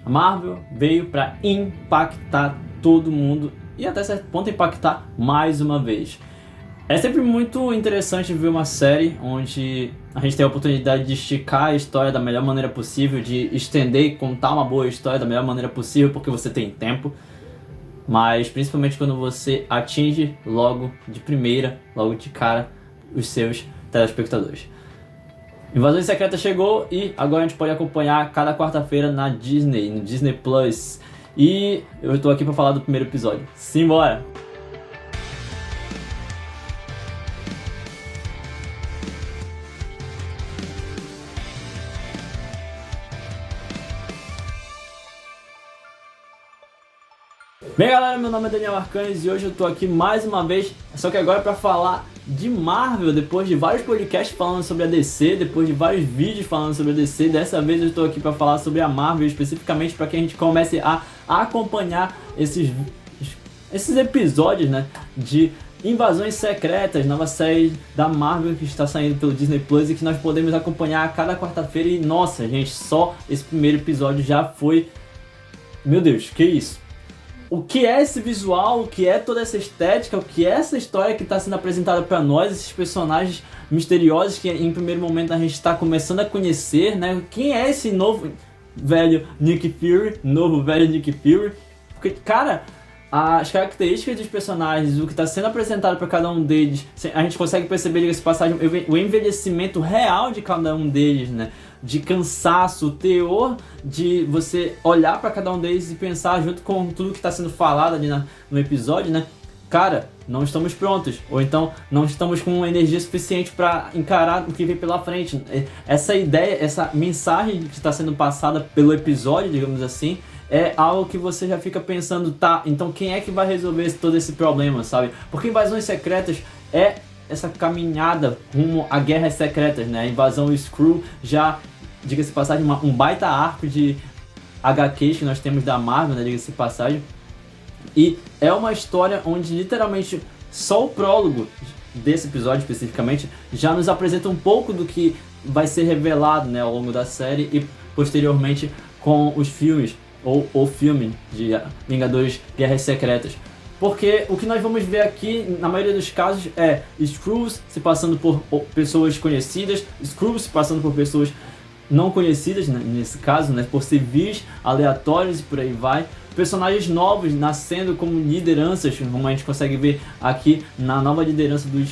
A Marvel veio para impactar todo mundo e até certo ponto impactar mais uma vez. É sempre muito interessante ver uma série onde a gente tem a oportunidade de esticar a história da melhor maneira possível, de estender e contar uma boa história da melhor maneira possível, porque você tem tempo. Mas principalmente quando você atinge logo de primeira, logo de cara, os seus telespectadores. Invasões Secretas chegou e agora a gente pode acompanhar cada quarta-feira na Disney, no Disney Plus. E eu estou aqui para falar do primeiro episódio. Simbora! Bem galera, meu nome é Daniel Arcanes e hoje eu tô aqui mais uma vez, só que agora para falar de Marvel, depois de vários podcasts falando sobre a DC, depois de vários vídeos falando sobre a DC, dessa vez eu estou aqui para falar sobre a Marvel, especificamente para que a gente comece a acompanhar esses episódios, né, de Invasões Secretas, nova série da Marvel que está saindo pelo Disney Plus e que nós podemos acompanhar a cada quarta-feira. E nossa gente, só esse primeiro episódio já foi, meu Deus, que isso? O que é esse visual, o que é toda essa estética, o que é essa história que está sendo apresentada para nós, esses personagens misteriosos que em primeiro momento a gente está começando a conhecer, né? Quem é esse novo velho Nick Fury, Porque, cara, as características dos personagens, o que está sendo apresentado para cada um deles, a gente consegue perceber, diga-se de passagem, o envelhecimento real de cada um deles, né? De cansaço, o teor de você olhar para cada um deles e pensar junto com tudo que está sendo falado ali no episódio, né? Cara, não estamos prontos, ou então não estamos com energia suficiente para encarar o que vem pela frente. Essa ideia, essa mensagem que está sendo passada pelo episódio, digamos assim, é algo que você já fica pensando, tá, então quem é que vai resolver todo esse problema, sabe? Porque Invasões Secretas é essa caminhada rumo a Guerras Secretas, né? A invasão Skrull já, diga-se de passagem, um baita arco de HQs que nós temos da Marvel, né? Diga-se de passagem. E é uma história onde literalmente só o prólogo desse episódio especificamente já nos apresenta um pouco do que vai ser revelado, né, ao longo da série e posteriormente com os filmes, ou o filme de Vingadores Guerras Secretas. Porque o que nós vamos ver aqui, na maioria dos casos, é Skrulls se passando por pessoas conhecidas, Skrulls se passando por pessoas não conhecidas, né, nesse caso, né, por civis aleatórios e por aí vai. Personagens novos nascendo como lideranças, como a gente consegue ver aqui na nova liderança dos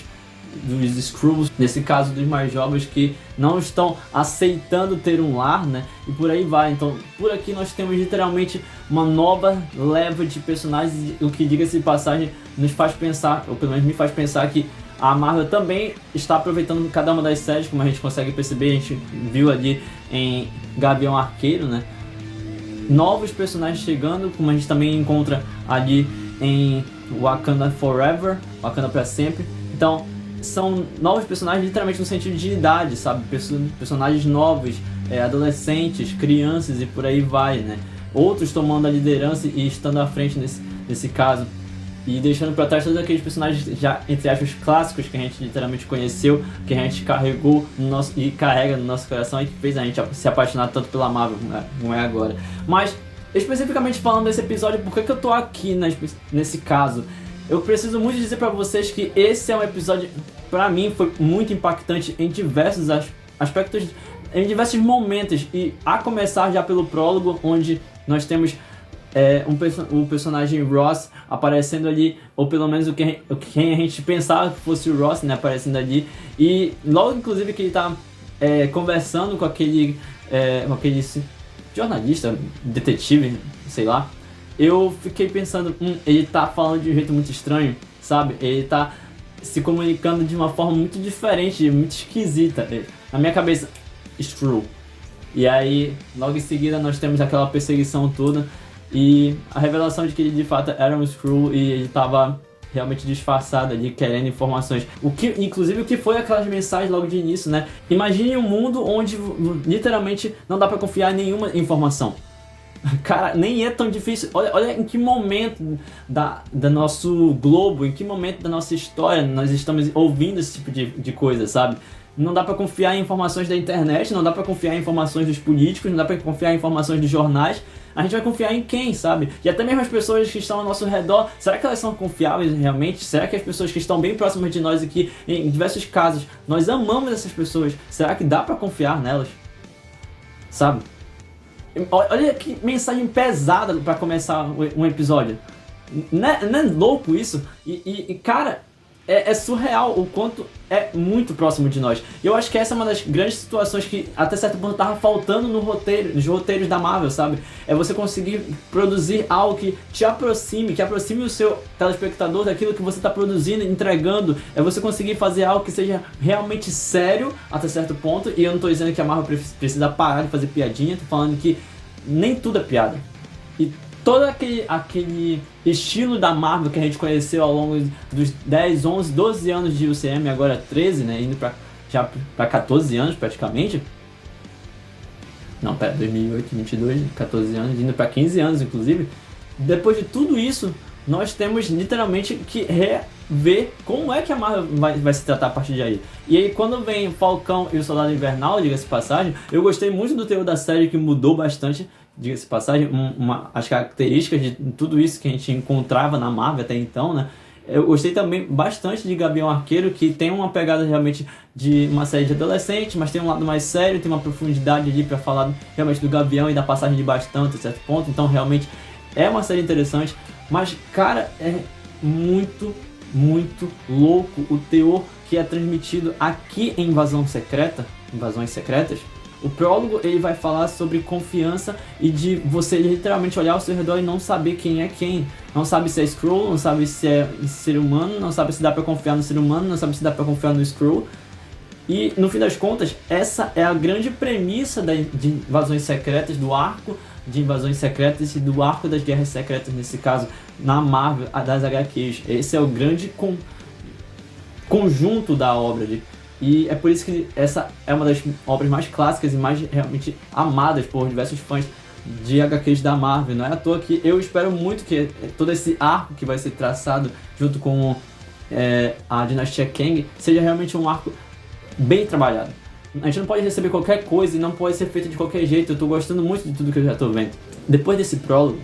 Skrulls, nesse caso dos mais jovens que não estão aceitando ter um lar, né? E por aí vai. Então, por aqui nós temos literalmente uma nova leva de personagens, o que, diga-se de passagem, nos faz pensar, ou pelo menos me faz pensar que a Marvel também está aproveitando cada uma das séries, como a gente consegue perceber, a gente viu ali em Gavião Arqueiro, né? Novos personagens chegando, como a gente também encontra ali em Wakanda Forever, Wakanda para sempre. Então, são novos personagens literalmente no sentido de idade, sabe? Personagens novos, adolescentes, crianças e por aí vai, né? Outros tomando a liderança e estando à frente nesse caso. E deixando para trás todos aqueles personagens já, entre aspas, clássicos que a gente literalmente conheceu, que a gente carregou e carrega no nosso coração e que fez a gente se apaixonar tanto pela Marvel, como é agora. Mas, especificamente falando desse episódio, por que eu tô aqui nesse caso? Eu preciso muito dizer pra vocês que esse é um episódio, pra mim, foi muito impactante em diversos aspectos, em diversos momentos. E a começar já pelo prólogo, onde nós temos o personagem Ross aparecendo ali, ou pelo menos quem a gente pensava que fosse o Ross, né, aparecendo ali. E logo, inclusive, que ele tá conversando com aquele jornalista, detetive, sei lá. Eu fiquei pensando, ele tá falando de um jeito muito estranho, sabe? Ele tá se comunicando de uma forma muito diferente, muito esquisita. Na minha cabeça, Skrull. E aí, logo em seguida, nós temos aquela perseguição toda e a revelação de que ele de fato era um Skrull e ele tava realmente disfarçado ali, querendo informações. Inclusive, o que foi aquelas mensagens logo de início, né? Imagine um mundo onde literalmente não dá pra confiar em nenhuma informação. Cara, nem é tão difícil. Olha em que momento da nosso globo, em que momento da nossa história nós estamos ouvindo esse tipo de coisa, sabe? Não dá pra confiar em informações da internet, não dá pra confiar em informações dos políticos, não dá pra confiar em informações dos jornais. a gente vai confiar em quem, sabe? E até mesmo as pessoas que estão ao nosso redor, será que elas são confiáveis realmente? Será que as pessoas que estão bem próximas de nós aqui, em diversos casos, nós amamos essas pessoas, será que dá pra confiar nelas? Sabe? Olha que mensagem pesada pra começar um episódio. Não é louco isso? Cara, é surreal o quanto é muito próximo de nós. E eu acho que essa é uma das grandes situações que até certo ponto tava faltando nos roteiros da Marvel, sabe? É você conseguir produzir algo que te aproxime, que aproxime o seu telespectador daquilo que você tá produzindo, entregando. É você conseguir fazer algo que seja realmente sério até certo ponto. E eu não tô dizendo que a Marvel precisa parar de fazer piadinha, tô falando que nem tudo é piada. E todo aquele estilo da Marvel que a gente conheceu ao longo dos 10, 11, 12 anos de UCM, agora 13, né, indo já pra 14 anos praticamente. Não, pera, 2008, 22, 14 anos, indo pra 15 anos inclusive. Depois de tudo isso, nós temos literalmente que rever como é que a Marvel vai se tratar a partir de aí. E aí quando vem Falcão e o Soldado Invernal, diga-se de passagem, eu gostei muito do teor da série, que mudou bastante, diga-se de passagem, as características de tudo isso que a gente encontrava na Marvel até então, né? Eu gostei também bastante de Gavião Arqueiro, que tem uma pegada realmente de uma série de adolescente, mas tem um lado mais sério, tem uma profundidade ali pra falar realmente do Gavião e da passagem de bastão até certo ponto, então realmente é uma série interessante, mas cara, é muito louco o teor que é transmitido aqui em Invasões Secretas. O prólogo ele vai falar sobre confiança e de você literalmente olhar ao seu redor e não saber quem é quem. Não sabe se é Skrull, não sabe se é ser humano, não sabe se dá pra confiar no ser humano, não sabe se dá pra confiar no Skrull. E no fim das contas, essa é a grande premissa de Invasões Secretas, do arco de Invasões Secretas e do arco das Guerras Secretas, nesse caso, na Marvel, das HQs. Esse é o grande conjunto da obra. E é por isso que essa é uma das obras mais clássicas e mais realmente amadas por diversos fãs de HQs da Marvel. Não é à toa que eu espero muito que todo esse arco que vai ser traçado junto com a Dinastia Kang seja realmente um arco bem trabalhado. A gente não pode receber qualquer coisa e não pode ser feito de qualquer jeito. Eu tô gostando muito de tudo que eu já tô vendo. Depois desse prólogo,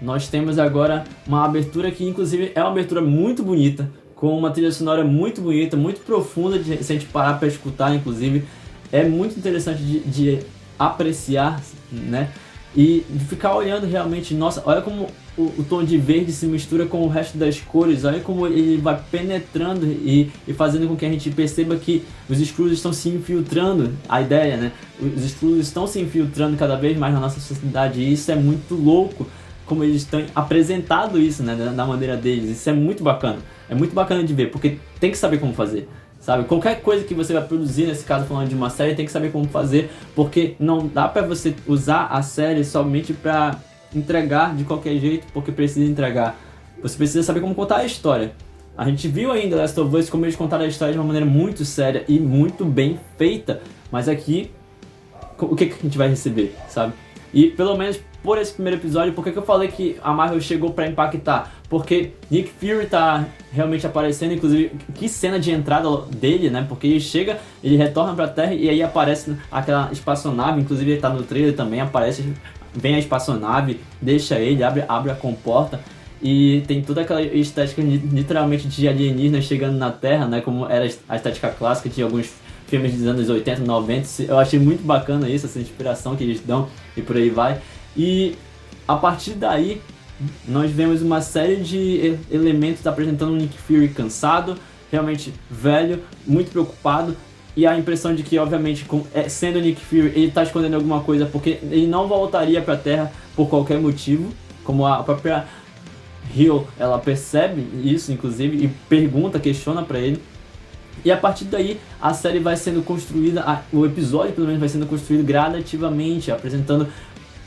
nós temos agora uma abertura que inclusive é uma abertura muito bonita, com uma trilha sonora muito bonita, muito profunda, se a gente parar para escutar, inclusive. É muito interessante de apreciar, né? E de ficar olhando realmente, nossa, olha como o tom de verde se mistura com o resto das cores, olha como ele vai penetrando e fazendo com que a gente perceba que os Skrulls estão se infiltrando, a ideia, né? Os Skrulls estão se infiltrando cada vez mais na nossa sociedade, e isso é muito louco, como eles estão apresentado isso, né, da maneira deles. Isso é muito bacana de ver, porque tem que saber como fazer, sabe? Qualquer coisa que você vai produzir, nesse caso falando de uma série, tem que saber como fazer, porque não dá pra você usar a série somente pra entregar de qualquer jeito, porque precisa entregar. Você precisa saber como contar a história. A gente viu ainda Last of Us como eles contaram a história de uma maneira muito séria e muito bem feita, mas aqui, o que a gente vai receber, sabe? E pelo menos por esse primeiro episódio, por que eu falei que a Marvel chegou pra impactar? Porque Nick Fury tá realmente aparecendo, inclusive, que cena de entrada dele, né? Porque ele chega, ele retorna pra Terra e aí aparece aquela espaçonave, inclusive ele tá no trailer também, aparece, vem a espaçonave, deixa ele, abre a comporta e tem toda aquela estética literalmente de alienígenas chegando na Terra, né? Como era a estética clássica de alguns filmes dos anos 80, 90, eu achei muito bacana isso, essa inspiração que eles dão e por aí vai. E a partir daí, nós vemos uma série de elementos apresentando um Nick Fury cansado, realmente velho, muito preocupado, e a impressão de que, obviamente, sendo Nick Fury, ele está escondendo alguma coisa, porque ele não voltaria para a Terra por qualquer motivo, como a própria Hill, ela percebe isso, inclusive, e pergunta, questiona para ele. E a partir daí, a série vai sendo construída, o episódio pelo menos vai sendo construído gradativamente, apresentando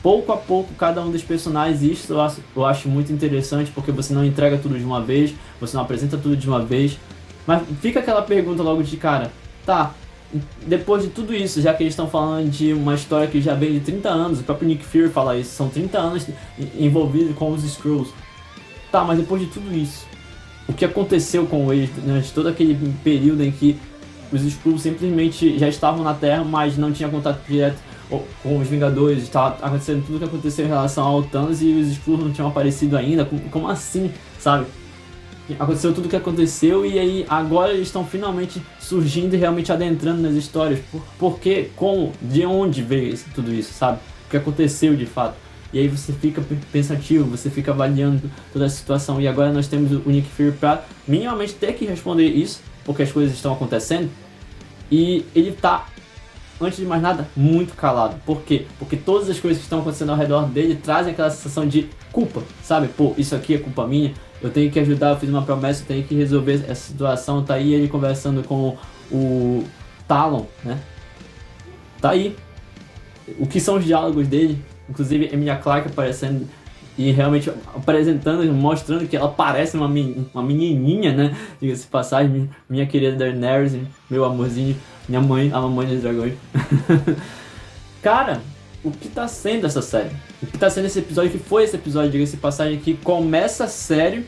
pouco a pouco cada um dos personagens. E isso eu acho muito interessante, porque você não entrega tudo de uma vez, você não apresenta tudo de uma vez. Mas fica aquela pergunta logo de cara, tá, depois de tudo isso, já que eles estão falando de uma história que já vem de 30 anos, o próprio Nick Fury fala isso, são 30 anos envolvidos com os Skrulls. Tá, mas depois de tudo isso, o que aconteceu com eles durante todo aquele período em que os Skrulls simplesmente já estavam na Terra, mas não tinham contato direto com os Vingadores, tá acontecendo tudo o que aconteceu em relação ao Thanos e os Skrulls não tinham aparecido ainda, como assim, sabe? Aconteceu tudo o que aconteceu e aí agora eles estão finalmente surgindo e realmente adentrando nas histórias. Por quê? Como? De onde veio tudo isso, sabe? O que aconteceu de fato? E aí você fica pensativo, você fica avaliando toda a situação. E agora nós temos o Nick Fury pra minimamente ter que responder isso, porque as coisas estão acontecendo. E ele tá, antes de mais nada, muito calado. Por quê? Porque todas as coisas que estão acontecendo ao redor dele trazem aquela sensação de culpa, sabe? Pô, isso aqui é culpa minha, eu tenho que ajudar, eu fiz uma promessa, eu tenho que resolver essa situação. Tá aí ele conversando com o Talon, né? Tá aí. O que são os diálogos dele? Inclusive Emilia Clarke aparecendo e realmente apresentando, mostrando que ela parece uma menininha, né? Diga-se de passagem, minha querida Daenerys, meu amorzinho, minha mãe, a mamãe dos dragões. Cara, o que tá sendo essa série? O que tá sendo esse episódio? Que foi esse episódio, diga-se de passagem, que começa sério,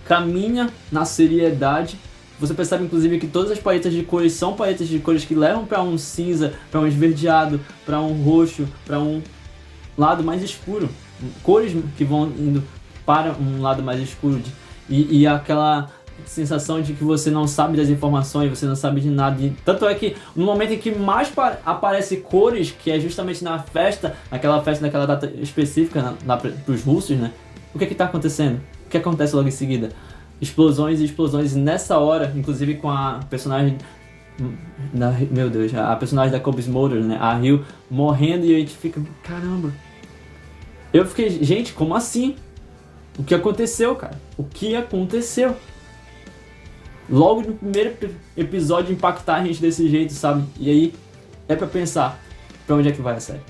caminha na seriedade. Você percebe inclusive que todas as paletas de cores são paletas de cores que levam para um cinza, para um esverdeado, para um roxo, para um lado mais escuro. Cores que vão indo para um lado mais escuro. E aquela sensação de que você não sabe das informações, você não sabe de nada. E tanto é que no momento em que mais aparece cores, que é justamente na festa, naquela data específica para os russos, né? O que está acontecendo? O que acontece logo em seguida? Explosões e explosões. Nessa hora, inclusive com a personagem meu Deus, a personagem da Cobie Smulders, né, a Rio, morrendo, e a gente fica, caramba. Eu fiquei, gente, como assim? O que aconteceu, cara? O que aconteceu? Logo no primeiro episódio impactar a gente desse jeito, sabe? E aí é pra pensar pra onde é que vai a série.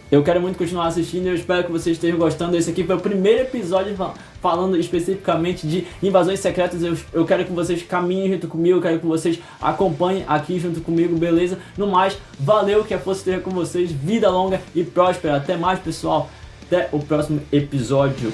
Eu quero muito continuar assistindo e eu espero que vocês estejam gostando. Esse aqui foi o primeiro episódio falando especificamente de invasões secretas. Eu quero que vocês caminhem junto comigo, eu quero que vocês acompanhem aqui junto comigo, beleza? No mais, valeu, que a força esteja com vocês, vida longa e próspera. Até mais, pessoal. Até o próximo episódio.